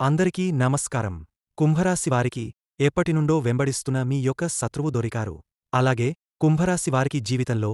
అందరికీ నమస్కారం. కుంభరాశివారికి ఎప్పటినుండో వెంబడిస్తున్న మీ యొక్క శత్రువు దొరికారు. అలాగే కుంభరాశివారికి జీవితంలో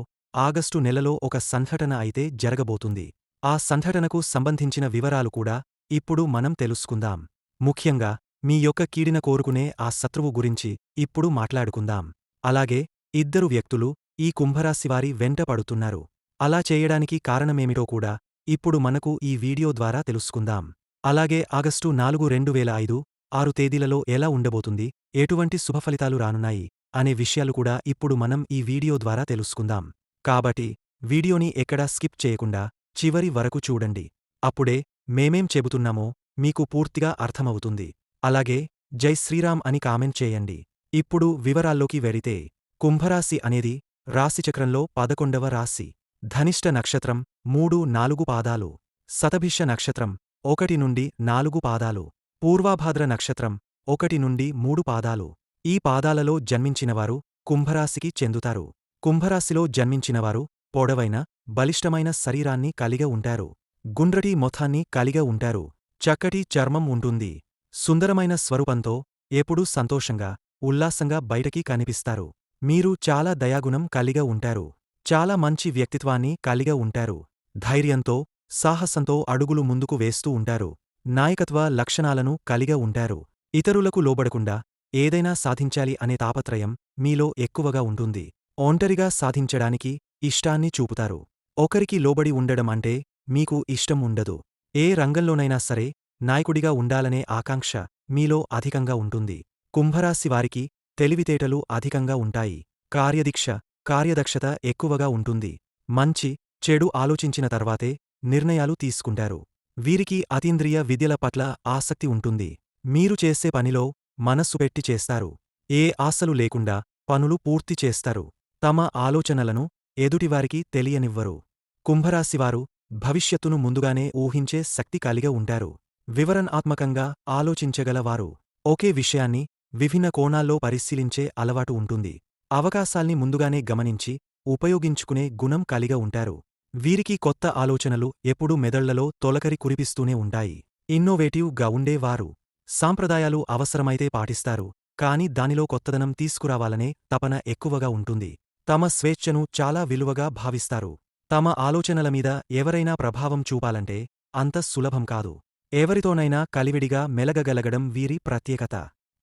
ఆగస్టు నెలలో ఒక సంఘటన అయితే జరగబోతుంది. ఆ సంఘటనకు సంబంధించిన వివరాలు కూడా ఇప్పుడు మనం తెలుసుకుందాం. ముఖ్యంగా మీ యొక్క కీడిన కోరుకునే ఆ శత్రువు గురించి ఇప్పుడు మాట్లాడుకుందాం. అలాగే ఇద్దరు వ్యక్తులు ఈ కుంభరాశివారి వెంట పడుతున్నారు. అలా చేయడానికి కారణమేమిటో కూడా ఇప్పుడు మనకు ఈ వీడియో ద్వారా తెలుసుకుందాం. అలాగే ఆగస్టు 4, 2005, 6 తేదీలలో ఎలా ఉండబోతుంది, ఎటువంటి శుభఫలితాలు రానున్నాయి అనే విషయాలు కూడా ఇప్పుడు మనం ఈ వీడియో ద్వారా తెలుసుకుందాం. కాబట్టి వీడియోని ఎక్కడా స్కిప్ చేయకుండా చివరి వరకు చూడండి. అప్పుడే మేమేం చెబుతున్నామో మీకు పూర్తిగా అర్థమవుతుంది. అలాగే జై శ్రీరామ్ అని కామెంట్ చేయండి. ఇప్పుడు వివరాల్లోకి వెడితే కుంభరాశి అనేది రాశిచక్రంలో 11వ రాశి. ధనిష్ట నక్షత్రం 3, 4 పాదాలు. శతభిష నక్షత్రం 1 నుండి 4 పాదాలు. పూర్వాభాద్ర నక్షత్రం 1 నుండి 3 పాదాలు. ఈ పాదాలలో జన్మించినవారు కుంభరాశికి చెందుతారు. కుంభరాశిలో జన్మించినవారు పొడవైన, బలిష్టమైన శరీరాన్ని కలిగి ఉంటారు. గుండ్రటి మొఖాన్ని కలిగి ఉంటారు. చక్కటి చర్మం ఉంటుంది. సుందరమైన స్వరూపంతో ఎప్పుడూ సంతోషంగా, ఉల్లాసంగా బయటకి కనిపిస్తారు. మీరు చాలా దయాగుణం కలిగి ఉంటారు. చాలా మంచి వ్యక్తిత్వాన్ని కలిగి ఉంటారు. ధైర్యంతో, సాహసంతో అడుగులు ముందుకు వేస్తూ ఉంటారు. నాయకత్వ లక్షణాలను కలిగి ఉంటారు. ఇతరులకు లోబడకుండా ఏదైనా సాధించాలి అనే తాపత్రయం మీలో ఎక్కువగా ఉంటుంది. ఒంటరిగా సాధించడానికి ఇష్టాన్ని చూపుతారు. ఒకరికి లోబడి ఉండడం అంటే మీకు ఇష్టం ఉండదు. ఏ రంగంలోనైనా సరే నాయకుడిగా ఉండాలనే ఆకాంక్ష మీలో అధికంగా ఉంటుంది. కుంభరాశివారికి తెలివితేటలు అధికంగా ఉంటాయి. కార్యదక్షత ఎక్కువగా ఉంటుంది. మంచి, చెడు ఆలోచించిన తర్వాతే నిర్ణయాలు తీసుకుంటారు. వీరికి అతీంద్రియ విద్యల పట్ల ఆసక్తి ఉంటుంది. మీరు చేసే పనిలో మనస్సు పెట్టి చేస్తారు. ఏ ఆశలు లేకుండా పనులు పూర్తి చేస్తారు. తమ ఆలోచనలను ఎదుటివారికి తెలియనివ్వరు. కుంభరాశివారు భవిష్యత్తును ముందుగానే ఊహించే శక్తి కలిగి ఉంటారు. వివరణాత్మకంగా ఆలోచించగలవారు. ఒకే విషయాన్ని విభిన్న కోణాల్లో పరిశీలించే అలవాటు ఉంటుంది. అవకాశాల్ని ముందుగానే గమనించి ఉపయోగించుకునే గుణం కలిగి ఉంటారు. వీరికి కొత్త ఆలోచనలు ఎప్పుడూ మెదళ్లలో తొలకరి కురిపిస్తూనే ఉంటాయి. ఇన్నోవేటివ్ గా ఉండేవారు. సాంప్రదాయాలు అవసరమైతే పాటిస్తారు, కాని దానిలో కొత్తదనం తీసుకురావాలనే తపన ఎక్కువగా ఉంటుంది. తమ స్వేచ్ఛను చాలా విలువగా భావిస్తారు. తమ ఆలోచనల మీద ఎవరైనా ప్రభావం చూపాలంటే అంత సులభం కాదు. ఎవరితోనైనా కలివిడిగా మెలగగలగడం వీరి ప్రత్యేకత.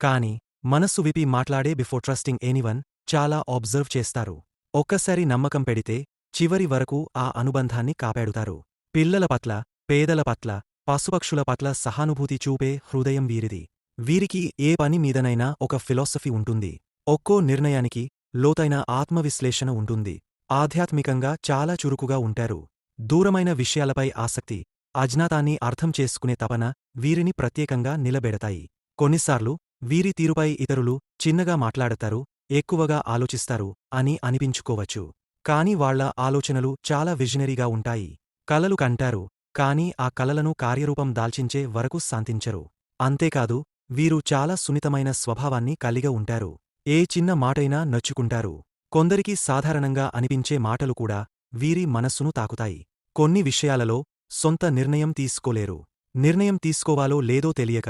కాని మనస్సు విపి మాట్లాడే బిఫోర్ ట్రస్టింగ్ ఎనీవన్ చాలా అబ్జర్వ్ చేస్తారు. ఒక్కసారి నమ్మకం పెడితే చివరి వరకు ఆ అనుబంధాన్ని కాపాడుతారు. పిల్లల పట్ల, పేదల పట్ల, పశుపక్షుల పట్ల సహానుభూతి చూపే హృదయం వీరిది. వీరికి ఏ పని మీదనైనా ఒక ఫిలాసఫీ ఉంటుంది. ఒక్కో నిర్ణయానికి లోతైన ఆత్మవిశ్లేషణ ఉంటుంది. ఆధ్యాత్మికంగా చాలా చురుకుగా ఉంటారు. దూరమైన విషయాలపై ఆసక్తి, అజ్ఞాతాన్ని అర్థం చేసుకునే తపన వీరిని ప్రత్యేకంగా నిలబెడతాయి. కొన్నిసార్లు వీరి తీరుపై ఇతరులు చిన్నగా మాట్లాడతారు, ఎక్కువగా ఆలోచిస్తారు అని అనిపించుకోవచ్చు. కాని వాళ్ల ఆలోచనలు చాలా విజనరీగా ఉంటాయి. కలలు కంటారు, కాని ఆ కలలను కార్యరూపం దాల్చించే వరకు శాంతించరు. అంతేకాదు వీరు చాలా సున్నితమైన స్వభావాన్ని కలిగి ఉంటారు. ఏ చిన్న మాటైనా నొచ్చుకుంటారు. కొందరికి సాధారణంగా అనిపించే మాటలు కూడా వీరి మనస్సును తాకుతాయి. కొన్ని విషయాలలో సొంత నిర్ణయం తీసుకోలేరు. నిర్ణయం తీసుకోవాలో లేదో తెలియక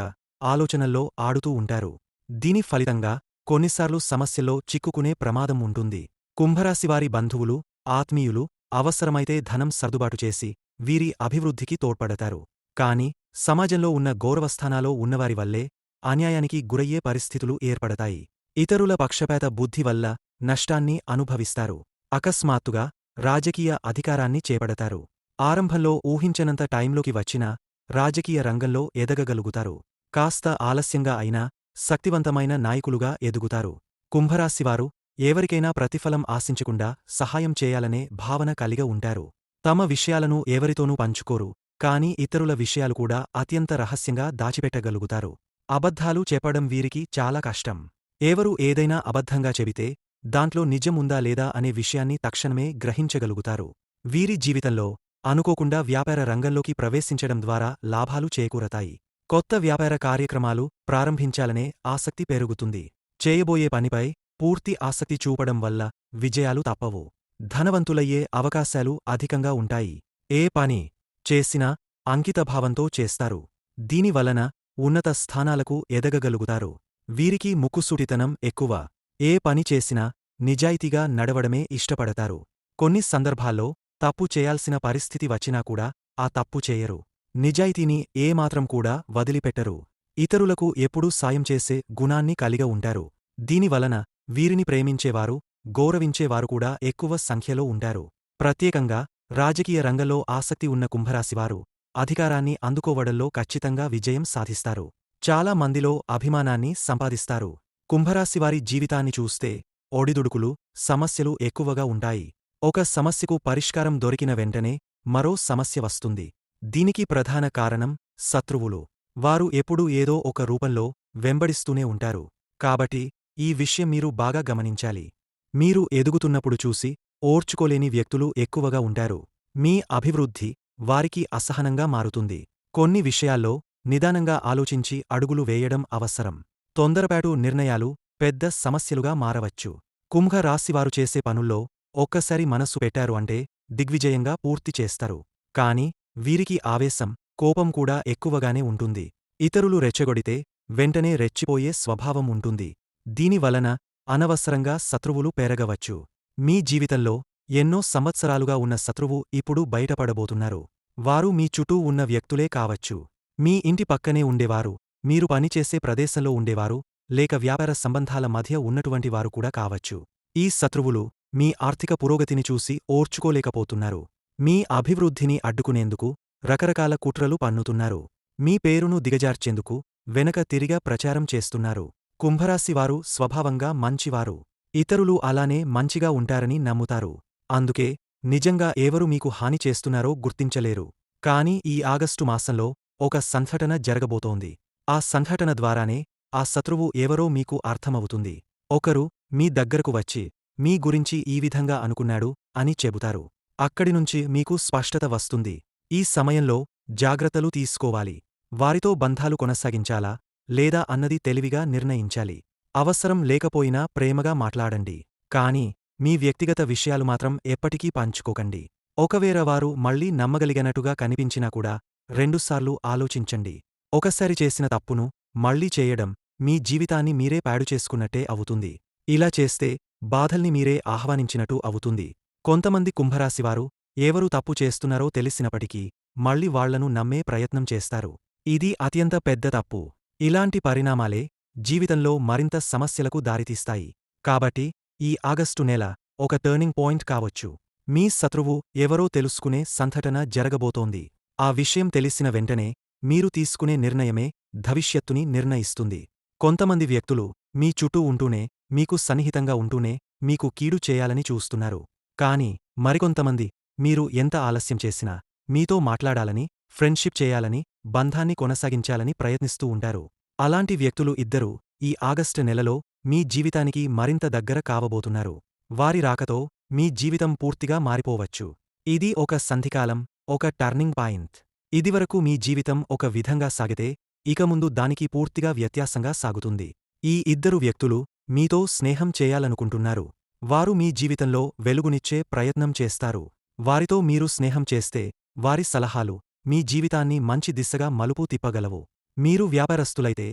ఆలోచనల్లో ఆడుతూ ఉంటారు. దీని ఫలితంగా కొన్నిసార్లు సమస్యల్లో చిక్కుకునే ప్రమాదం ఉంటుంది. కుంభరాశివారి బంధువులు, ఆత్మీయులు అవసరమైతే ధనం సర్దుబాటు చేసి వీరి అభివృద్ధికి తోడ్పడతారు. కాని సమాజంలో ఉన్న గౌరవస్థానాలో ఉన్నవారి వల్లే అన్యాయానికి గురయ్యే పరిస్థితులు ఏర్పడతాయి. ఇతరుల పక్షపాత బుద్ధి వల్ల నష్టాన్ని అనుభవిస్తారు. అకస్మాత్తుగా రాజకీయ అధికారాన్ని చేపడతారు. ఆరంభంలో ఊహించనంత టైంలోకి వచ్చినా రాజకీయ రంగంలో ఎదగగలుగుతారు. కాస్త ఆలస్యంగా అయినా శక్తివంతమైన నాయకులుగా ఎదుగుతారు. కుంభరాశివారు ఎవరికైనా ప్రతిఫలం ఆశించకుండా సహాయం చేయాలనే భావన కలిగి ఉంటారు. తమ విషయాలను ఎవరితోనూ పంచుకోరు, కాని ఇతరుల విషయాలు కూడా అత్యంత రహస్యంగా దాచిపెట్టగలుగుతారు. అబద్ధాలు చెప్పడం వీరికి చాలా కష్టం. ఎవరు ఏదైనా అబద్ధంగా చెబితే దాంట్లో నిజం ఉందా లేదా అనే విషయాన్ని తక్షణమే గ్రహించగలుగుతారు. వీరి జీవితంలో అనుకోకుండా వ్యాపార రంగంలోకి ప్రవేశించడం ద్వారా లాభాలు చేకూరతాయి. కొత్త వ్యాపార కార్యక్రమాలు ప్రారంభించాలనే ఆసక్తి పెరుగుతుంది. చేయబోయే పనిపై పూర్తి ఆసక్తి చూపడం వల్ల విజయాలు తప్పవు. ధనవంతులయ్యే అవకాశాలు అధికంగా ఉంటాయి. ఏ పని చేసినా అంకితభావంతో చేస్తారు. దీనివలన ఉన్నత స్థానాలకు ఎదగగలుగుతారు. వీరికి ముక్కుసూటితనం ఎక్కువ. ఏ పని చేసినా నిజాయితీగా నడవడమే ఇష్టపడతారు. కొన్ని సందర్భాల్లో తప్పు చేయాల్సిన పరిస్థితి వచ్చినా కూడా ఆ తప్పు చేయరు. నిజాయితీని ఏమాత్రం కూడా వదిలిపెట్టరు. ఇతరులకు ఎప్పుడూ సాయం చేసే గుణాన్ని కలిగి ఉంటారు. దీనివలన వీరిని ప్రేమించేవారు, గౌరవించేవారు కూడా ఎక్కువ సంఖ్యలో ఉంటారు. ప్రత్యేకంగా రాజకీయ రంగంలో ఆసక్తి ఉన్న కుంభరాశివారు అధికారాన్ని అందుకోవడంలో ఖచ్చితంగా విజయం సాధిస్తారు. చాలా మందిలో అభిమానాన్ని సంపాదిస్తారు. కుంభరాశివారి జీవితాన్ని చూస్తే ఒడిదుడుకులు, సమస్యలు ఎక్కువగా ఉంటాయి. ఒక సమస్యకు పరిష్కారం దొరికిన వెంటనే మరో సమస్య వస్తుంది. దీనికి ప్రధాన కారణం శత్రువులు. వారు ఎప్పుడూ ఏదో ఒక రూపంలో వెంబడిస్తూనే ఉంటారు. కాబట్టి ఈ విషయం మీరు బాగా గమనించాలి. మీరు ఎదుగుతున్నప్పుడు చూసి ఓర్చుకోలేని వ్యక్తులు ఎక్కువగా ఉంటారు. మీ అభివృద్ధి వారికి అసహనంగా మారుతుంది. కొన్ని విషయాల్లో నిదానంగా ఆలోచించి అడుగులు వేయడం అవసరం. తొందరపాటు నిర్ణయాలు పెద్ద సమస్యలుగా మారవచ్చు. కుంభరాశివారు చేసే పనుల్లో ఒక్కసారి మనసు పెట్టారు అంటే దిగ్విజయంగా పూర్తి చేస్తారు. కాని వీరికి ఆవేశం, కోపం కూడా ఎక్కువగానే ఉంటుంది. ఇతరులు రెచ్చగొడితే వెంటనే రెచ్చిపోయే స్వభావం ఉంటుంది. దీనివలన అనవసరంగా శత్రువులు పెరగవచ్చు. మీ జీవితంలో ఎన్నో సంవత్సరాలుగా ఉన్న శత్రువు ఇప్పుడు బయటపడబోతున్నారు. వారు మీ చుట్టూ ఉన్న వ్యక్తులే కావచ్చు. మీ ఇంటి పక్కనే ఉండేవారు, మీరు పనిచేసే ప్రదేశంలో ఉండేవారు, లేక వ్యాపార సంబంధాల మధ్య ఉన్నటువంటి వారు కూడా కావచ్చు. ఈ శత్రువులు మీ ఆర్థిక పురోగతిని చూసి ఓర్చుకోలేకపోతున్నారు. మీ అభివృద్ధిని అడ్డుకునేందుకు రకరకాల కుట్రలు పన్నుతున్నారు. మీ పేరును దిగజార్చేందుకు వెనక తిరిగా ప్రచారం చేస్తున్నారు. కుంభరాశివారు స్వభావంగా మంచివారు. ఇతరులు అలానే మంచిగా ఉంటారని నమ్ముతారు. అందుకే నిజంగా ఎవరు మీకు హాని చేస్తున్నారో గుర్తించలేరు. కానీ ఈ ఆగస్టు మాసంలో ఒక సంఘటన జరగబోతోంది. ఆ సంఘటన ద్వారానే ఆ శత్రువు ఎవరో మీకు అర్థమవుతుంది. ఒకరు మీ దగ్గరకు వచ్చి మీ గురించి ఈ విధంగా అనుకున్నాడు అని చెబుతారు. అక్కడినుంచి మీకు స్పష్టత వస్తుంది. ఈ సమయంలో జాగ్రత్తలు తీసుకోవాలి. వారితో బంధాలు కొనసాగించాలా లేదా అన్నది తెలివిగా నిర్ణయించాలి. అవసరం లేకపోయినా ప్రేమగా మాట్లాడండి. కానీ మీ వ్యక్తిగత విషయాలు మాత్రం ఎప్పటికీ పంచుకోకండి. ఒకవేళ వారు మళ్ళీ నమ్మగలిగినట్టుగా కనిపించినా కూడా రెండుసార్లు ఆలోచించండి. ఒకసారి చేసిన తప్పును మళ్ళీ చేయడం మీ జీవితాన్ని మీరే పాడు చేసుకున్నట్టే అవుతుంది. ఇలా చేస్తే బాధల్ని మీరే ఆహ్వానించినట్టు అవుతుంది. కొంతమంది కుంభరాశివారు ఎవరు తప్పు చేస్తున్నారో తెలిసినప్పటికీ మళ్ళీ వాళ్లను నమ్మే ప్రయత్నం చేస్తారు. ఇది అత్యంత పెద్ద తప్పు. ఇలాంటి పరిణామాలే జీవితంలో మరింత సమస్యలకు దారితీస్తాయి. కాబట్టి ఈ ఆగస్టు నెల ఒక టర్నింగ్ పాయింట్ కావచ్చు. మీ శత్రువు ఎవరో తెలుసుకునే సంఘటన జరగబోతోంది. ఆ విషయం తెలిసిన వెంటనే మీరు తీసుకునే నిర్ణయమే భవిష్యత్తుని నిర్ణయిస్తుంది. కొంతమంది వ్యక్తులు మీ చుట్టూ ఉంటూనే, మీకు సన్నిహితంగా ఉంటూనే మీకు కీడు చేయాలని చూస్తున్నారు. కానీ మరికొంతమంది మీరు ఎంత ఆలస్యం చేసినా మీతో మాట్లాడాలని, ఫ్రెండ్షిప్ చేయాలని, బంధాన్ని కొనసాగించాలని ప్రయత్నిస్తూ ఉంటారు. అలాంటి వ్యక్తులు ఇద్దరూ ఈ ఆగస్టు నెలలో మీ జీవితానికి మరింత దగ్గర కావబోతున్నారు. వారి రాకతో మీ జీవితం పూర్తిగా మారిపోవచ్చు. ఇది ఒక సంధికాలం, ఒక టర్నింగ్ పాయింట్. ఇదివరకు మీ జీవితం ఒక విధంగా సాగితే ఇక ముందు దానికి పూర్తిగా వ్యత్యాసంగా సాగుతుంది. ఈ ఇద్దరు వ్యక్తులు మీతో స్నేహం చేయాలనుకుంటున్నారు. వారు మీ జీవితంలో వెలుగునిచ్చే ప్రయత్నం చేస్తారు. వారితో మీరు స్నేహం చేస్తే వారి సలహాలు మీ జీవితాన్ని మంచి దిశగా మలుపు తిప్పగలవు. మీరు వ్యాపారస్తులైతే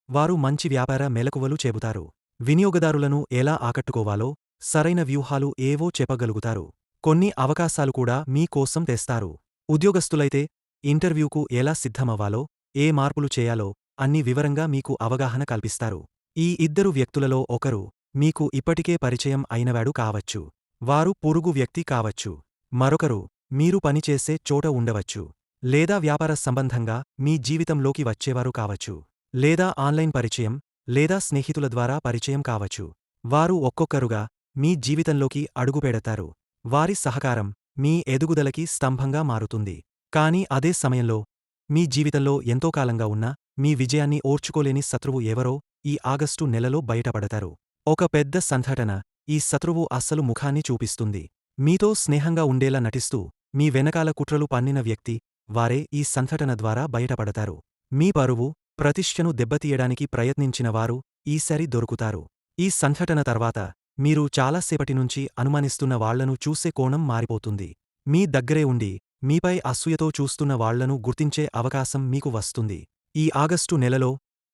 వారు మంచి వ్యాపార మెలకువలు చెబుతారు. వినియోగదారులను ఎలా ఆకట్టుకోవాలో సరైన వ్యూహాలు ఏవో చెప్పగలుగుతారు. కొన్ని అవకాశాలు కూడా మీ కోసం తెస్తారు. ఉద్యోగస్తులైతే ఇంటర్వ్యూకు ఎలా సిద్ధమవ్వాలో, ఏ మార్పులు చేయాలో అన్ని వివరంగా మీకు అవగాహన కల్పిస్తారు. ఈ ఇద్దరు వ్యక్తులలో ఒకరు మీకు ఇప్పటికే పరిచయం అయినవాడు కావచ్చు. వారు పొరుగు వ్యక్తి కావచ్చు. మరొకరు మీరు పనిచేసే చోట ఉండవచ్చు. లేదా వ్యాపార సంబంధంగా మీ జీవితంలోకి వచ్చేవారు కావచ్చు. లేదా ఆన్లైన్ పరిచయం, లేదా స్నేహితుల ద్వారా పరిచయం కావచ్చు. వారు ఒక్కొక్కరుగా మీ జీవితంలోకి అడుగుపెడతారు. వారి సహకారం మీ ఎదుగుదలకి స్తంభంగా మారుతుంది. కానీ అదే సమయంలో మీ జీవితంలో ఎంతోకాలంగా ఉన్న మీ విజయాన్ని ఓర్చుకోలేని శత్రువు ఎవరో ఈ ఆగస్టు నెలలో బయటపడతారు. ఒక పెద్ద సంఘటన ఈ శత్రువు అస్సలు ముఖాన్ని చూపిస్తుంది. మీతో స్నేహంగా ఉండేలా నటిస్తూ మీ వెనకాల కుట్రలు పన్నిన వ్యక్తి వారే ఈ సంఘటన ద్వారా బయటపడతారు. మీ పరువు, ప్రతిష్టను దెబ్బతీయడానికి ప్రయత్నించిన వారు ఈసారి దొరుకుతారు. ఈ సంఘటన తర్వాత మీరు చాలాసేపటినుంచి అనుమానిస్తున్న వాళ్లను చూసే కోణం మారిపోతుంది. మీ దగ్గరే ఉండి మీపై అసూయతో చూస్తున్న వాళ్లను గుర్తించే అవకాశం మీకు వస్తుంది. ఈ ఆగస్టు నెలలో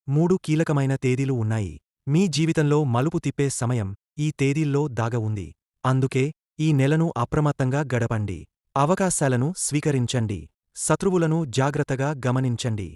3 కీలకమైన తేదీలు ఉన్నాయి. మీ జీవితంలో మలుపు తిప్పే సమయం ఈ తేదీల్లో దాగ ఉంది. అందుకే ఈ నెలను అప్రమత్తంగా గడపండి. అవకాశాలను స్వీకరించండి. శత్రువులను జాగ్రత్తగా గమనించండి.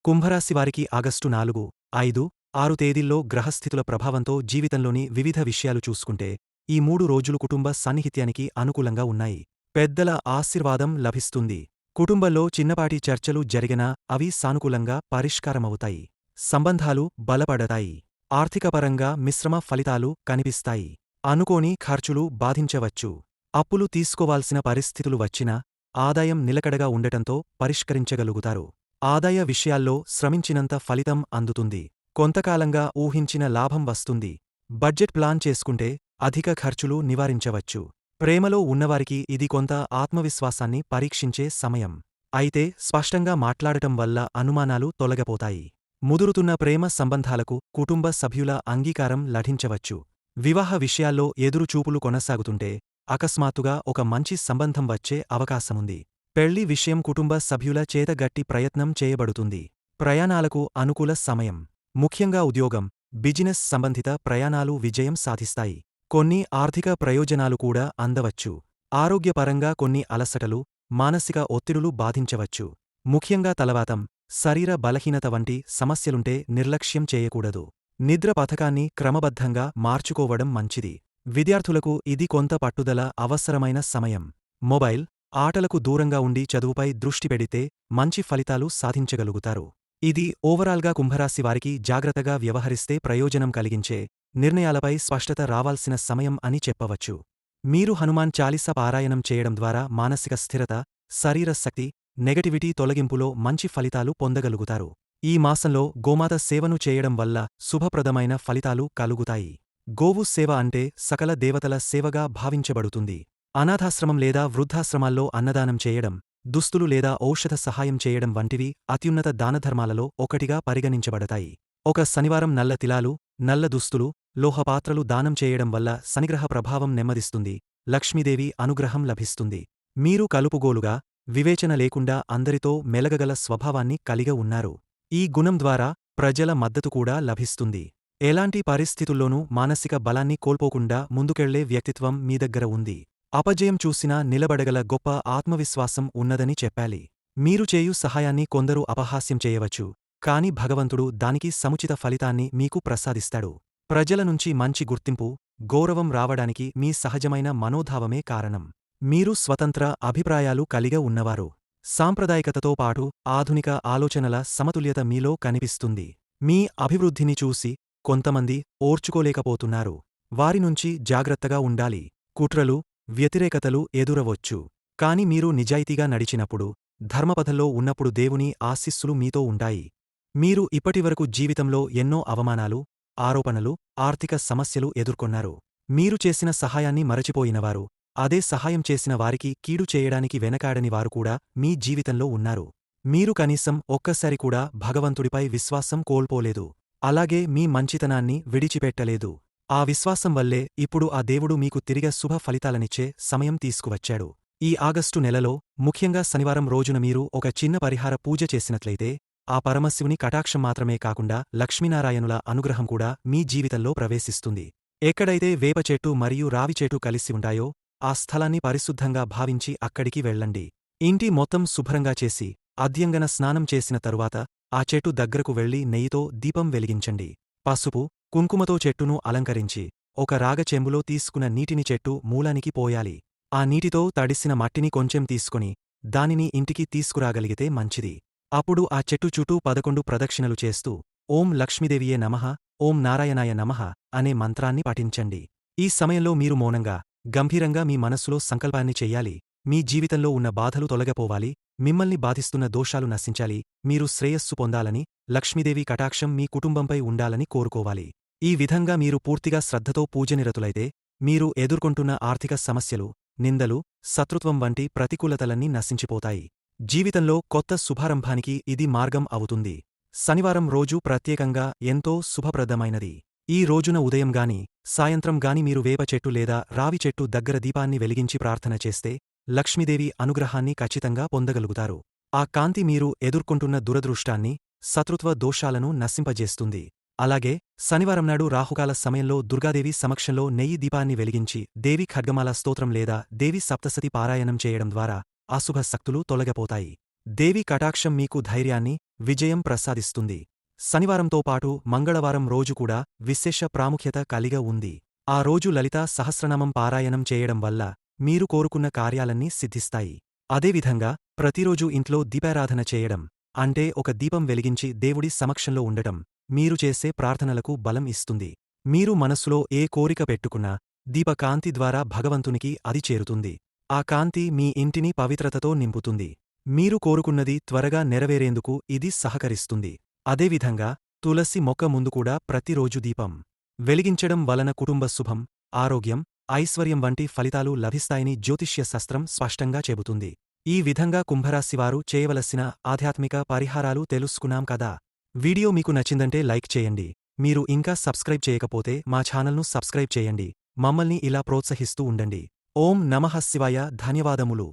కుంభరాశివారికి ఆగస్టు 4, 5, 6 తేదీల్లో గ్రహస్థితుల ప్రభావంతో జీవితంలోని వివిధ విషయాలు చూసుకుంటే ఈ 3 రోజులు కుటుంబ సాన్నిహిత్యానికి అనుకూలంగా ఉన్నాయి. పెద్దల ఆశీర్వాదం లభిస్తుంది. కుటుంబంలో చిన్నపాటి చర్చలు జరిగినా అవి సానుకూలంగా పరిష్కారమవుతాయి. సంబంధాలు బలపడతాయి. ఆర్థికపరంగా మిశ్రమ ఫలితాలు కనిపిస్తాయి. అనుకోని ఖర్చులు బాధించవచ్చు. అప్పులు తీసుకోవాల్సిన పరిస్థితులు వచ్చినా ఆదాయం నిలకడగా ఉండటంతో పరిష్కరించగలుగుతారు. ఆదాయ విషయాల్లో శ్రమించినంత ఫలితం అందుతుంది. కొంతకాలంగా ఊహించిన లాభం వస్తుంది. బడ్జెట్ ప్లాన్ చేసుకుంటే అధిక ఖర్చులు నివారించవచ్చు. ప్రేమలో ఉన్నవారికి ఇది కొంత ఆత్మవిశ్వాసాన్ని పరీక్షించే సమయం. అయితే స్పష్టంగా మాట్లాడటం వల్ల అనుమానాలు తొలగపోతాయి. ముదురుతున్న ప్రేమ సంబంధాలకు కుటుంబ సభ్యుల అంగీకారం లభించవచ్చు. వివాహ విషయాల్లో ఎదురుచూపులు కొనసాగుతుంటే అకస్మాత్తుగా ఒక మంచి సంబంధం వచ్చే అవకాశముంది. పెళ్లి విషయం కుటుంబ సభ్యుల చేత గట్టి ప్రయత్నం చేయబడుతుంది. ప్రయాణాలకు అనుకూల సమయం. ముఖ్యంగా ఉద్యోగం, బిజినెస్ సంబంధిత ప్రయాణాలు విజయం సాధిస్తాయి. కొన్ని ఆర్థిక ప్రయోజనాలు కూడా అందవచ్చు. ఆరోగ్యపరంగా కొన్ని అలసటలు, మానసిక ఒత్తిడులు బాధించవచ్చు. ముఖ్యంగా తలవాతం, శరీర బలహీనత వంటి సమస్యలుంటే నిర్లక్ష్యం చేయకూడదు. నిద్ర పథకాన్ని క్రమబద్ధంగా మార్చుకోవడం మంచిది. విద్యార్థులకు ఇది కొంత పట్టుదల అవసరమైన సమయం. మొబైల్, ఆటలకు దూరంగా ఉండి చదువుపై దృష్టి పెడితే మంచి ఫలితాలు సాధించగలుగుతారు. ఇది ఓవరాల్గా కుంభరాశి వారికి జాగ్రత్తగా వ్యవహరిస్తే ప్రయోజనం కలిగించే నిర్ణయాలపై స్పష్టత రావాల్సిన సమయం అని చెప్పవచ్చు. మీరు హనుమాన్ చాలీసా పారాయణం చేయడం ద్వారా మానసిక స్థిరత, శరీర శక్తి, నెగటివిటీ తొలగింపులో మంచి ఫలితాలు పొందగలుగుతారు. ఈ మాసంలో గోమాత సేవను చేయడం వల్ల శుభప్రదమైన ఫలితాలు కలుగుతాయి. గోవు సేవ అంటే సకల దేవతల సేవగా భావించబడుతుంది. అనాథాశ్రమం లేదా వృద్ధాశ్రమాల్లో అన్నదానం చేయడం, దుస్తులు లేదా ఔషధ సహాయం చేయడం వంటివి అత్యున్నత దానధర్మాలలో ఒకటిగా పరిగణించబడతాయి. ఒక శనివారం నల్ల తిలాలు, నల్ల దుస్తులు, లోహపాత్రలు దానం చేయడం వల్ల శనిగ్రహ ప్రభావం నెమ్మదిస్తుంది. లక్ష్మీదేవి అనుగ్రహం లభిస్తుంది. మీరు కలుపుగోలుగా, వివేచన లేకుండా అందరితో మెలగగల స్వభావాన్ని కలిగి ఉన్నారు. ఈ గుణం ద్వారా ప్రజల మద్దతు కూడా లభిస్తుంది. ఎలాంటి పరిస్థితుల్లోనూ మానసిక బలాన్ని కోల్పోకుండా ముందుకెళ్లే వ్యక్తిత్వం మీ దగ్గర ఉంది. అపజయం చూసినా నిలబడగల గొప్ప ఆత్మవిశ్వాసం ఉన్నదని చెప్పాలి. మీరు చేయు సహాయాన్ని కొందరు అపహాస్యం చేయవచ్చు. కాని భగవంతుడు దానికి సముచిత ఫలితాన్ని మీకు ప్రసాదిస్తాడు. ప్రజల నుంచి మంచి గుర్తింపు, గౌరవం రావడానికి మీ సహజమైన మనోధావమే కారణం. మీరు స్వతంత్ర అభిప్రాయాలు కలిగి ఉన్నవారు. సాంప్రదాయికతతో పాటు ఆధునిక ఆలోచనల సమతుల్యత మీలో కనిపిస్తుంది. మీ అభివృద్ధిని చూసి కొంతమంది ఓర్చుకోలేకపోతున్నారు. వారి నుంచి జాగ్రత్తగా ఉండాలి. కుట్రలు, వ్యతిరేకతలు ఎదురవచ్చు. కాని మీరు నిజాయితీగా నడిచినప్పుడు, ధర్మపథంలో ఉన్నప్పుడు దేవుని ఆశీస్సులు మీతో ఉంటాయి. మీరు ఇప్పటివరకు జీవితంలో ఎన్నో అవమానాలు, ఆరోపణలు, ఆర్థిక సమస్యలు ఎదుర్కొన్నారు. మీరు చేసిన సహాయాన్ని మరచిపోయినవారు, అదే సహాయం చేసిన వారికి కీడు చేయడానికి వెనకాడని వారు కూడా మీ జీవితంలో ఉన్నారు. మీరు కనీసం ఒక్కసారి కూడా భగవంతుడిపై విశ్వాసం కోల్పోలేదు. అలాగే మీ మంచితనాన్ని విడిచిపెట్టలేదు. ఆ విశ్వాసం వల్లే ఇప్పుడు ఆ దేవుడు మీకు తిరిగి శుభ ఫలితాలనిచ్చే సమయం తీసుకువచ్చాడు. ఈ ఆగస్టు నెలలో ముఖ్యంగా శనివారం రోజున మీరు ఒక చిన్న పరిహార పూజ చేసినట్లయితే ఆ పరమశివుని కటాక్షం మాత్రమే కాకుండా లక్ష్మీనారాయణుల అనుగ్రహం కూడా మీ జీవితంలో ప్రవేశిస్తుంది. ఎక్కడైతే వేప చెట్టు మరియు రావి చెట్టు కలిసి ఉంటాయో ఆ స్థలాన్ని పరిశుద్ధంగా భావించి అక్కడికి వెళ్ళండి. ఇంటి మొత్తం శుభ్రంగా చేసి అద్యంగన స్నానం చేసిన తరువాత ఆ చెట్టు దగ్గరకు వెళ్లి నెయ్యితో దీపం వెలిగించండి. పసుపు, కుంకుమతో చెట్టును అలంకరించి ఒక రాగ చెంబులో తీసుకున్న నీటిని చెట్టు మూలానికి పోయాలి. ఆ నీటితో తడిసిన మట్టిని కొంచెం తీసుకొని దానిని ఇంటికి తీసుకురాగలిగితే మంచిది. అప్పుడు ఆ చెట్టు చుట్టూ 11 ప్రదక్షిణలు చేస్తూ ఓం లక్ష్మీదేవియే నమః, ఓం నారాయణాయ నమః అనే మంత్రాన్ని పఠించండి. ఈ సమయంలో మీరు మౌనంగా, గంభీరంగా మీ మనస్సులో సంకల్పాన్ని చెయ్యాలి. మీ జీవితంలో ఉన్న బాధలు తొలగపోవాలి, మిమ్మల్ని బాధిస్తున్న దోషాలు నశించాలి, మీరు శ్రేయస్సు పొందాలని, లక్ష్మీదేవి కటాక్షం మీ కుటుంబంపై ఉండాలని కోరుకోవాలి. ఈ విధంగా మీరు పూర్తిగా శ్రద్ధతో పూజనిరతులైతే మీరు ఎదుర్కొంటున్న ఆర్థిక సమస్యలు, నిందలు, శత్రుత్వం వంటి ప్రతికూలతలన్నీ నశించిపోతాయి. జీవితంలో కొత్త శుభారంభానికి ఇది మార్గం అవుతుంది. శనివారం రోజు ప్రత్యేకంగా ఎంతో శుభప్రదమైనది. ఈ రోజున ఉదయం గాని, సాయంత్రం గాని మీరు వేప చెట్టు లేదా రావి చెట్టు దగ్గర దీపాన్ని వెలిగించి ప్రార్థన చేస్తే లక్ష్మీదేవి అనుగ్రహాన్ని ఖచ్చితంగా పొందగలుగుతారు. ఆ కాంతి మీరు ఎదుర్కొంటున్న దురదృష్టాన్ని, శత్రుత్వ దోషాలను నశింపజేస్తుంది. అలాగే శనివారం నాడు రాహుకాల సమయంలో దుర్గాదేవి సమక్షంలో నెయ్యి దీపాన్ని వెలిగించి దేవి ఖడ్గమాల స్తోత్రం లేదా దేవి సప్తసతి పారాయణం చేయడం ద్వారా అశుభ శక్తులు తొలగిపోతాయి. దేవి కటాక్షం మీకు ధైర్యాన్ని, విజయం ప్రసాదిస్తుంది. శనివారంతో పాటు మంగళవారం రోజు కూడా విశేష ప్రాముఖ్యత కలిగి ఉంది. ఆ రోజు లలితా సహస్రనామం పారాయణం చేయడం వల్ల మీరు కోరుకున్న కార్యాలన్నీ సిద్ధిస్తాయి. అదేవిధంగా ప్రతిరోజూ ఇంట్లో దీపారాధన చేయడం, అంటే ఒక దీపం వెలిగించి దేవుడి సమక్షంలో ఉండటం, మీరు చేసే ప్రార్థనలకు బలం ఇస్తుంది. మీరు మనస్సులో ఏ కోరిక పెట్టుకున్నా దీపకాంతి ద్వారా భగవంతునికి అది చేరుతుంది. ఆ కాంతి మీ ఇంటిని పవిత్రతతో నింపుతుంది. మీరు కోరుకున్నది త్వరగా నెరవేరేందుకు ఇది సహకరిస్తుంది. అదేవిధంగా తులసి మొక్క ముందు కూడా ప్రతిరోజు దీపం వెలిగించడం వలన కుటుంబ శుభం, ఆరోగ్యం, ఐశ్వర్యం వంటి ఫలితాలు లభిస్తాయని జ్యోతిష్య శాస్త్రం స్పష్టంగా చెబుతుంది. ఈ విధంగా కుంభరాశివారు చేయవలసిన ఆధ్యాత్మిక పరిహారాలు తెలుసుకున్నాం కదా. వీడియో మీకు నచ్చిందంటే లైక్ చేయండి. మీరు ఇంకా సబ్స్క్రైబ్ చేయకపోతే మా ఛానల్ను సబ్స్క్రైబ్ చేయండి. మమ్మల్ని ఇలా ప్రోత్సహిస్తూ ఉండండి. ఓం నమః శివాయ. ధన్యవాదములు.